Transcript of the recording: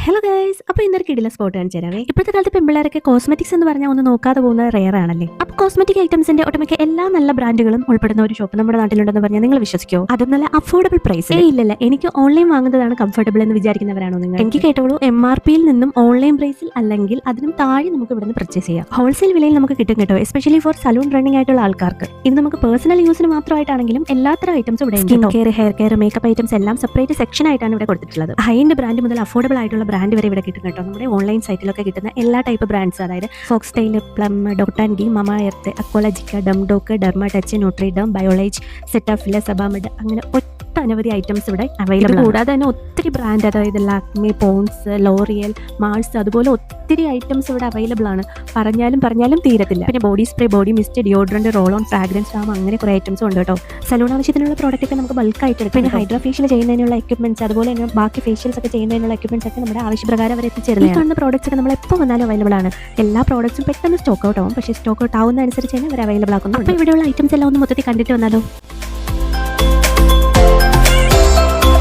Hello guys, അപ്പോൾ ഇന്നൊരു കിടില സ്പോട്ട് കാണിച്ചു തരാവേ. ഇപ്പോഴത്തെ കാലത്ത് പെൺപിള്ളേരൊക്കെ കോസ്മെറ്റിക്സ് എന്ന് പറഞ്ഞാൽ ഒന്ന് നോക്കാതെ പോകുന്നത് റെയർ ആണല്ലേ. അപ്പോൾ കോസ്മെറ്റിക് ഐറ്റംസിന്റെ ഒട്ടുമിക്ക എല്ലാ നല്ല ബ്രാൻഡുകളും ഉൾപ്പെടുന്ന ഒരു ഷോപ്പ് നമ്മുടെ നാട്ടിലുണ്ടെന്ന് പറഞ്ഞാൽ നിങ്ങൾ വിശ്വസിക്കുമോ? അതും നല്ല അഫോർഡബിൾ പ്രൈസ്. ഇല്ലല്ല, എനിക്ക് ഓൺലൈൻ വാങ്ങുന്നതാണ് കംഫർട്ടബിൾ എന്ന് വിചാരിക്കുന്നവരാണോ നിങ്ങൾ? എനിക്ക് കേട്ടോളൂ, MRP നിന്നും ഓൺലൈൻ പ്രൈസിൽ അല്ലെങ്കിൽ അതിനും താഴെ നമുക്ക് ഇവിടുന്ന് പർച്ചേസ് ചെയ്യാം. ഹോൾസെയിൽ വിലയിൽ നമുക്ക് കിട്ടും കേട്ടോ, എസ്പെഷ്യലി ഫോർ സലൂൺ റണ്ണിംഗ് ആയിട്ടുള്ള ആൾക്കാർക്ക്. ഇത് നമുക്ക് പേഴ്സണൽ യൂസിന് മാത്രമായിട്ടാണെങ്കിലും എല്ലാത്തരം ഐറ്റംസും ഇവിടെ skin care, hair care, makeup items എല്ലാം സെപ്പറേറ്റ് സെക്ഷൻ ആയിട്ടാണ് ഇവിടെ കൊടുത്തിട്ടുള്ളത്. ഹൈ എൻഡ് ബ്രാൻഡ് മുതൽ അഫോർഡബിൾ ആയിട്ടുള്ള ബ്രാൻഡ് വരെ ഇവിടെ കിട്ടും കേട്ടോ. നമ്മുടെ ഓൺലൈൻ സൈറ്റിലൊക്കെ കിട്ടുന്ന എല്ലാ ടൈപ്പ് ബ്രാൻഡ്സ്, അതായത് Foxtale, Plum, Dot and Key, Mamaearth, Aqualogica, Dermdoc, Derma Touch, Neutriderm, Biolage, Cetaphil, Sebamed, അങ്ങനെ ഒട്ടനവധി ഐറ്റംസ് ഇവിടെ അവൈലബിൾ. കൂടാതെ തന്നെ ഒത്തിരി ബ്രാൻഡ്, അതായത് ലാക്മി, പോൺസ്, ലോറിയൽ, മാൾസ്, അതുപോലെ ഒത്തിരി ഐറ്റംസ് ഇവിടെ അവൈലബിൾ ആണ്. പറഞ്ഞാലും തീരത്തില്ല. പിന്നെ body spray, body mist, deodorant, roll on, fragrance farm, അങ്ങനെ കുറേ ഐറ്റംസും ഉണ്ട് കേട്ടോ. സലൂൺ ആവശ്യത്തിനുള്ള പ്രോഡക്റ്റ് ഒക്കെ നമുക്ക് ബൾക്കായിട്ട് എടുക്കും. പിന്നെ ഹൈഡ്രാ ഫേഷ്യൽ ചെയ്യുന്നതിനുള്ള എക്യുപ്മെന്റ്സ്, അതുപോലെ തന്നെ ബാക്കി ഫേഷ്യൽസ് ഒക്കെ ചെയ്യുന്നതിനുള്ള എക്യുപ്മെന്റ്സ് ഒക്കെ നമ്മുടെ ആവശ്യപ്രകാരം അവർ എത്തിച്ചേരുന്നത്. ഈ കാണുന്ന പ്രോഡക്റ്റ്സ് ഒക്കെ നമ്മൾ എപ്പോൾ വന്നാലും അവൈലബിൾ ആണ്. എല്ലാ പ്രോഡക്റ്റ്സും പെട്ടെന്ന് സ്റ്റോക്ക് ഔട്ട് ആവും, പക്ഷേ സ്റ്റോക്ക് ഔട്ട് ആവുന്ന അനുസരിച്ച് തന്നെ അവർ അവൈലബിൾ ആക്കുന്നു. അപ്പോൾ ഇവിടെയുള്ള ഐറ്റംസ് എല്ലാം ഒന്ന് മൊത്തത്തിൽ കണ്ടിട്ട് വന്നാലോ.